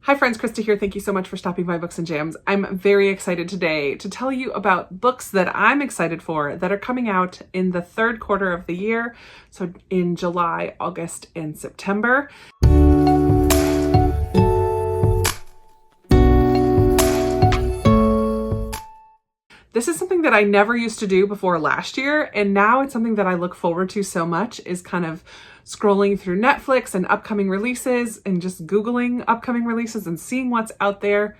Hi friends, Krista here. Thank you so much for stopping by Books and Jams. I'm very excited today to tell you about books that I'm excited for that are coming out in the third quarter of the year. So in July, August, and September. This is something that I never used to do before last year, and now it's something that I look forward to so much, is kind of scrolling through Netflix and upcoming releases and just Googling upcoming releases and seeing what's out there.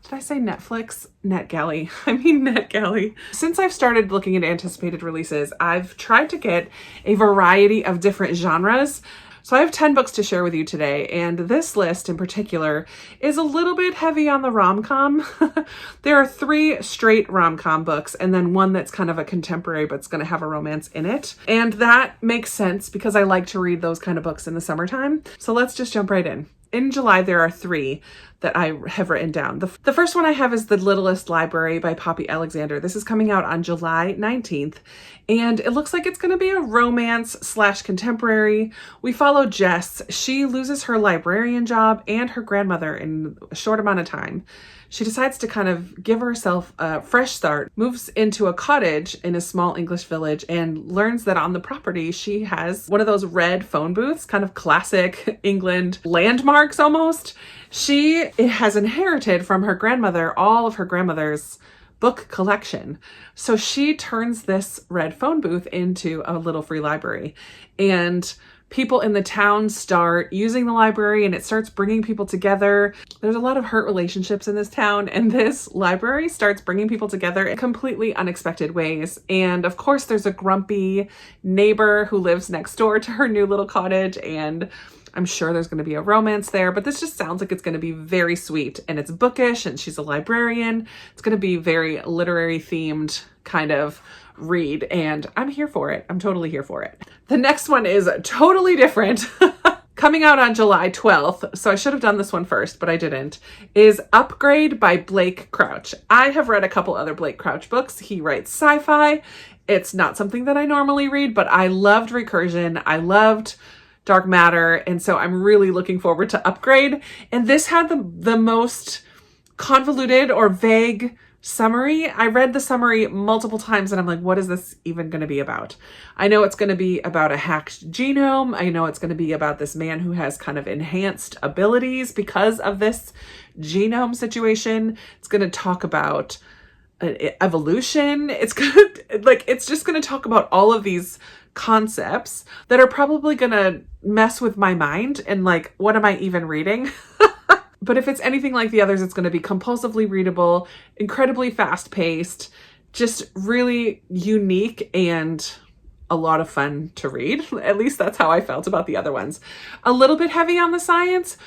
Did I say Netflix? NetGalley. I mean NetGalley. Since I've started looking at anticipated releases, I've tried to get a variety of different genres. So I have 10 books to share with you today, and this list in particular is a little bit heavy on the rom-com. There are 3 straight rom-com books and then one that's kind of a contemporary but it's going to have a romance in it. And that makes sense because I like to read those kind of books in the summertime. So let's just jump right in. In July, there are 3 that I have written down. The first one I have is The Littlest Library by Poppy Alexander. This is coming out on July 19th, and it looks like it's going to be a romance/contemporary. We follow Jess. She loses her librarian job and her grandmother in a short amount of time. She decides to kind of give herself a fresh start, moves into a cottage in a small English village, and learns that on the property she has one of those red phone booths, kind of classic England landmarks almost. She has inherited from her grandmother all of her grandmother's book collection. So she turns this red phone booth into a little free library. And people in the town start using the library and it starts bringing people together. There's a lot of hurt relationships in this town, and this library starts bringing people together in completely unexpected ways. And of course, there's a grumpy neighbor who lives next door to her new little cottage, and I'm sure there's going to be a romance there, but this just sounds like it's going to be very sweet, and it's bookish, and she's a librarian. It's going to be very literary themed kind of read, and I'm here for it. I'm totally here for it. The next one is totally different. Coming out on July 12th, so I should have done this one first, but I didn't, is Upgrade by Blake Crouch. I have read a couple other Blake Crouch books. He writes sci-fi. It's not something that I normally read, but I loved Recursion. I loved Dark Matter, and so I'm really looking forward to Upgrade. And this had the most convoluted or vague summary. I read the summary multiple times and I'm like, what is this even going to be about? I know it's going to be about a hacked genome. I know it's going to be about this man who has kind of enhanced abilities because of this genome situation. It's going to talk about evolution. It's just going to talk about all of these concepts that are probably going to mess with my mind and like, what am I even reading? But if it's anything like the others, it's going to be compulsively readable, incredibly fast-paced, just really unique and a lot of fun to read. At least that's how I felt about the other ones. A little bit heavy on the science,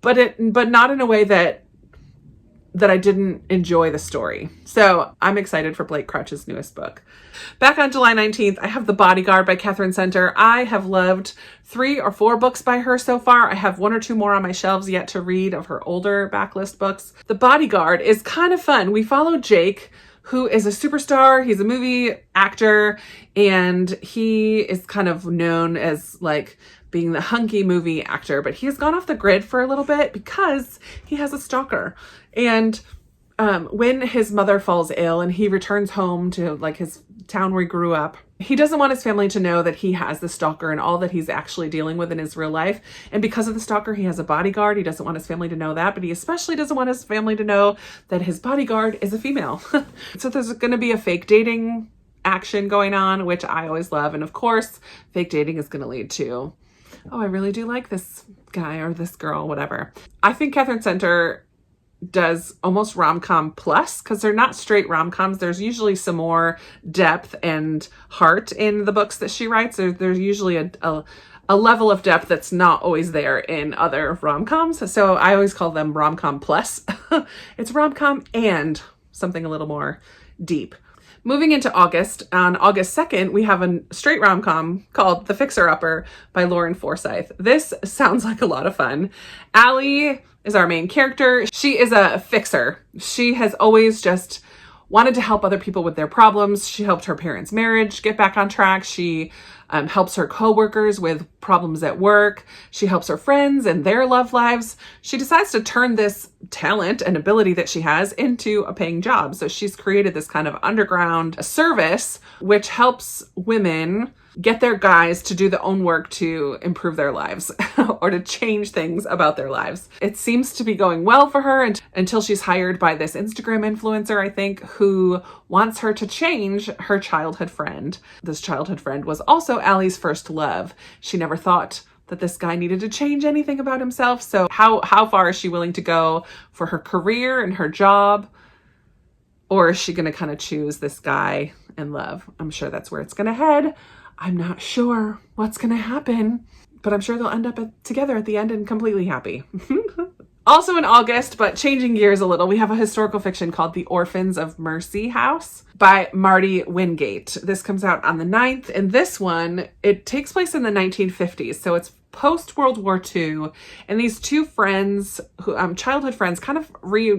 but not in a way that I didn't enjoy the story. So I'm excited for Blake Crouch's newest book. Back on July 19th, I have The Bodyguard by Katherine Center. I have loved 3 or 4 books by her so far. I have 1 or 2 more on my shelves yet to read of her older backlist books. The Bodyguard is kind of fun. We follow Jake, who is a superstar. He's a movie actor, and he is kind of known as like being the hunky movie actor, but he has gone off the grid for a little bit because he has a stalker. And when his mother falls ill and he returns home to like his town where he grew up, he doesn't want his family to know that he has the stalker and all that he's actually dealing with in his real life. And because of the stalker, he has a bodyguard. He doesn't want his family to know that, but he especially doesn't want his family to know that his bodyguard is a female. So there's going to be a fake dating action going on, which I always love. And of course, fake dating is going to lead to, oh, I really do like this guy or this girl, whatever. I think Katherine Center does almost rom-com plus, because they're not straight rom-coms. There's usually some more depth and heart in the books that she writes. There's usually a level of depth that's not always there in other rom-coms. So I always call them rom-com plus. It's rom-com and something a little more deep. Moving into August, on August 2nd, we have a straight rom-com called The Fixer-Upper by Lauren Forsyth. This sounds like a lot of fun. Allie is our main character. She is a fixer. She has always just wanted to help other people with their problems. She helped her parents' marriage get back on track. She helps her coworkers with problems at work. She helps her friends and their love lives. She decides to turn this talent and ability that she has into a paying job. So she's created this kind of underground service which helps women get their guys to do their own work to improve their lives or to change things about their lives. It seems to be going well for her until she's hired by this Instagram influencer, I think, who wants her to change her childhood friend. This childhood friend was also Allie's first love. She never thought that this guy needed to change anything about himself. So how far is she willing to go for her career and her job? Or is she going to kind of choose this guy in love? I'm sure that's where it's going to head. I'm not sure what's going to happen, but I'm sure they'll end up together at the end and completely happy. Also in August, but changing gears a little, we have a historical fiction called The Orphans of Mercy House by Marty Wingate. This comes out on the 9th, and this one, it takes place in the 1950s, so it's post-World War II, and these two friends, childhood friends, kind of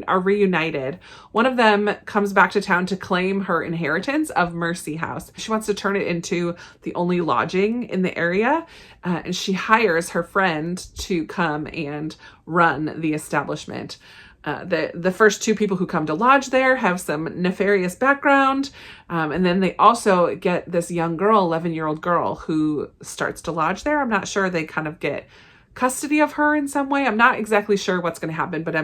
are reunited. One of them comes back to town to claim her inheritance of Mercy House. She wants to turn it into the only lodging in the area, and she hires her friend to come and run the establishment. The first two people who come to lodge there have some nefarious background. And then they also get this young girl, 11-year-old girl, who starts to lodge there. I'm not sure, they kind of get custody of her in some way. I'm not exactly sure what's going to happen, but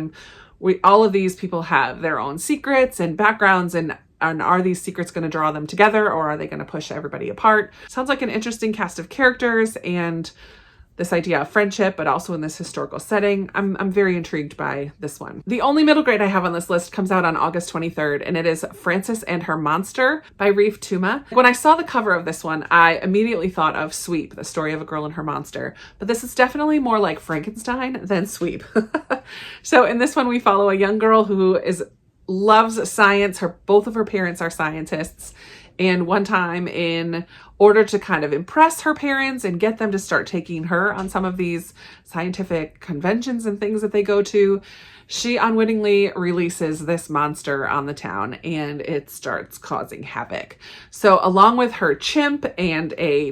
all of these people have their own secrets and backgrounds, and are these secrets going to draw them together, or are they going to push everybody apart? Sounds like an interesting cast of characters and this idea of friendship, but also in this historical setting. I'm very intrigued by this one. The only middle grade I have on this list comes out on August 23rd, and it is Frances and Her Monster by Reef Tuma. When I saw the cover of this one, I immediately thought of Sweep, the story of a girl and her monster, but this is definitely more like Frankenstein than Sweep. So in this one, we follow a young girl who loves science. Both of her parents are scientists. And one time, in order to kind of impress her parents and get them to start taking her on some of these scientific conventions and things that they go to, she unwittingly releases this monster on the town, and it starts causing havoc. So along with her chimp and a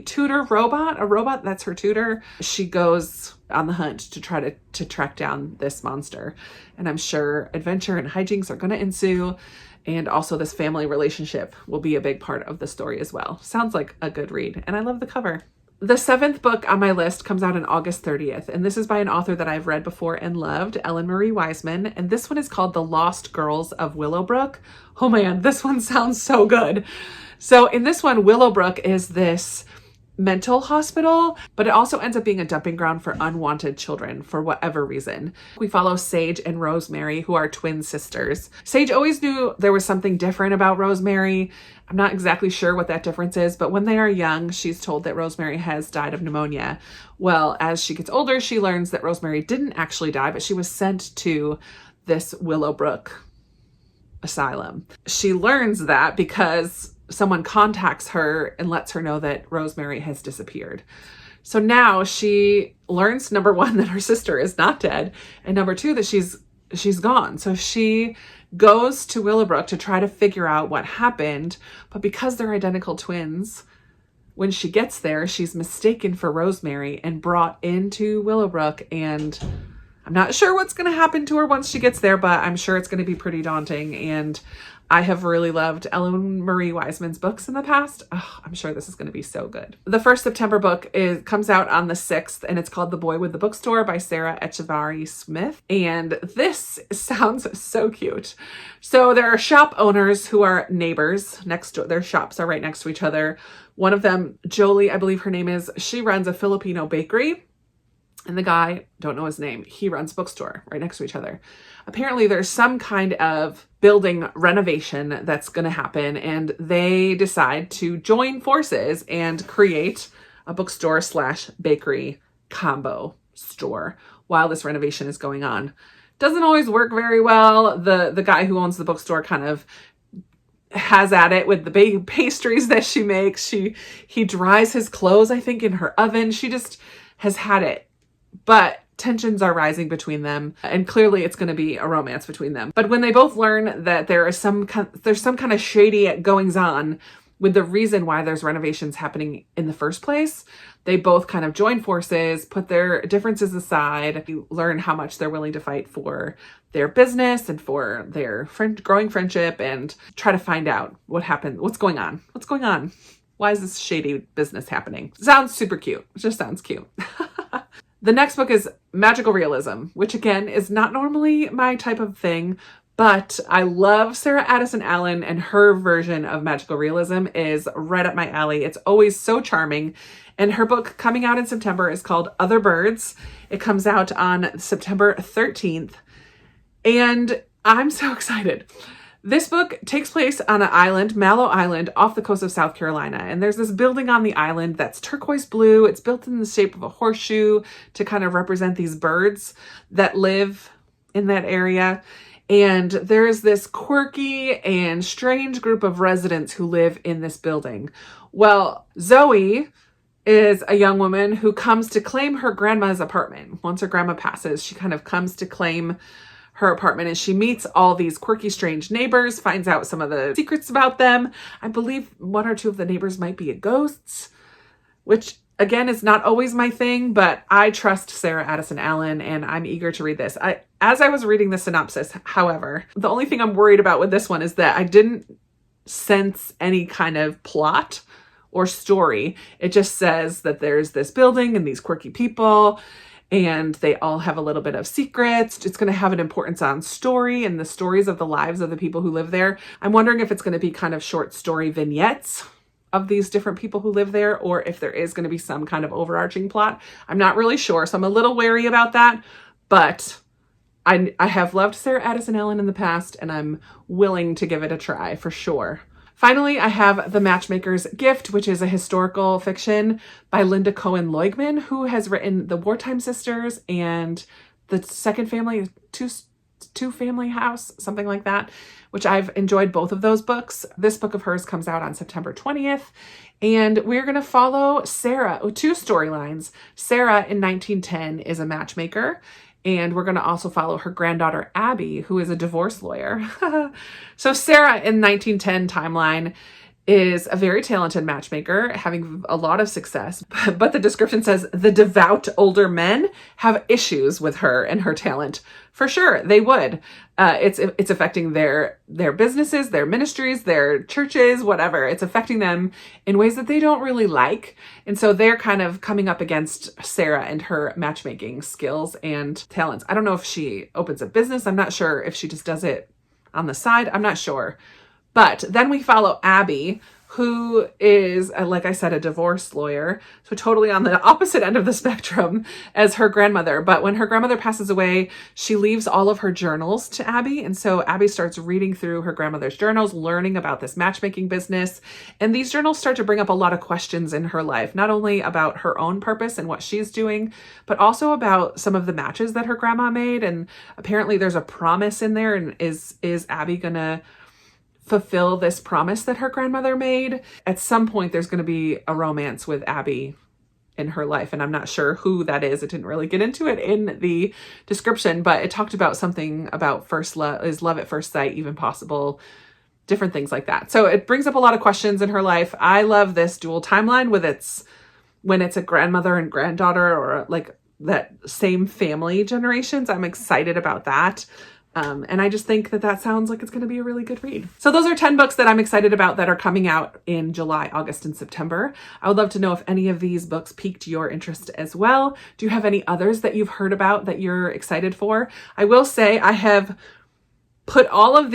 robot that's her tutor, she goes on the hunt to try to track down this monster. And I'm sure adventure and hijinks are going to ensue. And also this family relationship will be a big part of the story as well. Sounds like a good read, and I love the cover. The 7th book on my list comes out on August 30th, and this is by an author that I've read before and loved, Ellen Marie Wiseman, and this one is called The Lost Girls of Willowbrook. Oh man, this one sounds so good. So in this one, Willowbrook is this mental hospital, but it also ends up being a dumping ground for unwanted children for whatever reason. We follow Sage and Rosemary, who are twin sisters. Sage always knew there was something different about Rosemary. I'm not exactly sure what that difference is, but when they are young, she's told that Rosemary has died of pneumonia. Well, as she gets older, she learns that Rosemary didn't actually die, but she was sent to this Willowbrook asylum. She learns that because someone contacts her and lets her know that Rosemary has disappeared. So now she learns, number one, that her sister is not dead, and number two, that she's gone. So she goes to Willowbrook to try to figure out what happened, but because they're identical twins, when she gets there, she's mistaken for Rosemary and brought into Willowbrook, and I'm not sure what's going to happen to her once she gets there, but I'm sure it's going to be pretty daunting. And I have really loved Ellen Marie Wiseman's books in the past. Oh, I'm sure this is going to be so good. The first September book comes out on the 6th, and it's called The Boy with the Bookstore by Sarah Echevarri Smith. And this sounds so cute. So there are shop owners who are neighbors next to their shops are right next to each other. One of them, Jolie, I believe her name is, she runs a Filipino bakery. And the guy, don't know his name, he runs a bookstore right next to each other. Apparently there's some kind of building renovation that's going to happen, and they decide to join forces and create a bookstore / bakery combo store while this renovation is going on. Doesn't always work very well. The guy who owns the bookstore kind of has at it with the pastries that she makes. He dries his clothes, I think, in her oven. She just has had it. But tensions are rising between them, and clearly it's going to be a romance between them. But when they both learn that there's some kind of shady goings on with the reason why there's renovations happening in the first place, they both kind of join forces, put their differences aside, learn how much they're willing to fight for their business and for their growing friendship, and try to find out what happened, what's going on. Why is this shady business happening? Sounds super cute. It just sounds cute. The next book is magical realism, which again is not normally my type of thing, but I love Sarah Addison Allen, and her version of magical realism is right up my alley. It's always so charming. And her book coming out in September is called Other Birds. It comes out on September 13th. And I'm so excited. This book takes place on an island, Mallow Island, off the coast of South Carolina. And there's this building on the island that's turquoise blue. It's built in the shape of a horseshoe to kind of represent these birds that live in that area. And there's this quirky and strange group of residents who live in this building. Well, Zoe is a young woman who comes to claim her grandma's apartment. Once her grandma passes, she kind of comes to claim her apartment, and she meets all these quirky, strange neighbors, finds out some of the secrets about them. I believe one or two of the neighbors might be ghosts, which again is not always my thing, but I trust Sarah Addison Allen and I'm eager to read this. As I was reading the synopsis, however, the only thing I'm worried about with this one is that I didn't sense any kind of plot or story. It just says that there's this building and these quirky people, and they all have a little bit of secrets. It's going to have an importance on story and the stories of the lives of the people who live there. I'm wondering if it's going to be kind of short story vignettes of these different people who live there, or if there is going to be some kind of overarching plot. I'm not really sure, so I'm a little wary about that, but I have loved Sarah Addison Allen in the past, and I'm willing to give it a try for sure. Finally, I have The Matchmaker's Gift, which is a historical fiction by Linda Cohen Leugman, who has written The Wartime Sisters and The Second Family, Two Family House, something like that, which I've enjoyed both of those books. This book of hers comes out on September 20th, and we're going to follow Sarah, two storylines. Sarah in 1910 is a matchmaker, and we're going to also follow her granddaughter, Abby, who is a divorce lawyer. So Sarah in 1910 timeline is a very talented matchmaker, having a lot of success. But the description says the devout older men have issues with her and her talent. For sure, they would. It's affecting their businesses, their ministries, their churches, whatever. It's affecting them in ways that they don't really like. And so they're kind of coming up against Sarah and her matchmaking skills and talents. I don't know if she opens a business. I'm not sure if she just does it on the side. I'm not sure. But then we follow Abby, who is, like I said, a divorce lawyer. So totally on the opposite end of the spectrum as her grandmother. But when her grandmother passes away, she leaves all of her journals to Abby. And so Abby starts reading through her grandmother's journals, learning about this matchmaking business. And these journals start to bring up a lot of questions in her life, not only about her own purpose and what she's doing, but also about some of the matches that her grandma made. And apparently there's a promise in there. And is Abby gonna fulfill this promise that her grandmother made? At some point, there's going to be a romance with Abby in her life, and I'm not sure who that is. It didn't really get into it in the description, but it talked about something about first love, is love at first sight even possible? Different things like that. So it brings up a lot of questions in her life. I love this dual timeline with when it's a grandmother and granddaughter, or like that same family generations. I'm excited about that. And I just think that sounds like it's going to be a really good read. So those are 10 books that I'm excited about that are coming out in July, August, and September. I would love to know if any of these books piqued your interest as well. Do you have any others that you've heard about that you're excited for? I will say I have requested all of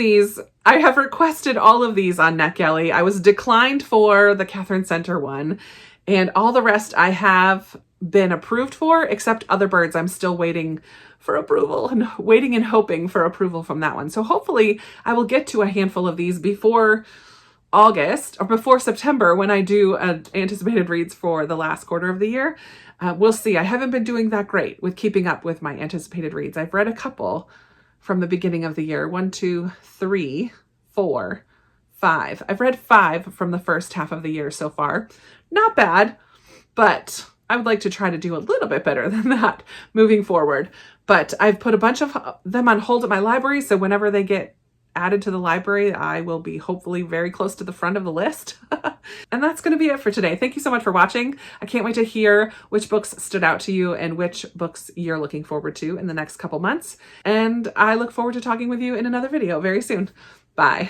these on NetGalley. I was declined for the Catherine Center one, and all the rest I have been approved for, except Other Birds. I'm still waiting for approval and waiting and hoping for approval from that one. So hopefully I will get to a handful of these before August or before September when I do anticipated reads for the last quarter of the year. We'll see. I haven't been doing that great with keeping up with my anticipated reads. I've read a couple from the beginning of the year. 1, 2, 3, 4, 5. I've read 5 from the first half of the year so far. Not bad, but I would like to try to do a little bit better than that moving forward. But I've put a bunch of them on hold at my library, so whenever they get added to the library, I will be hopefully very close to the front of the list. And that's going to be it for today. Thank you so much for watching. I can't wait to hear which books stood out to you and which books you're looking forward to in the next couple months. And I look forward to talking with you in another video very soon. Bye.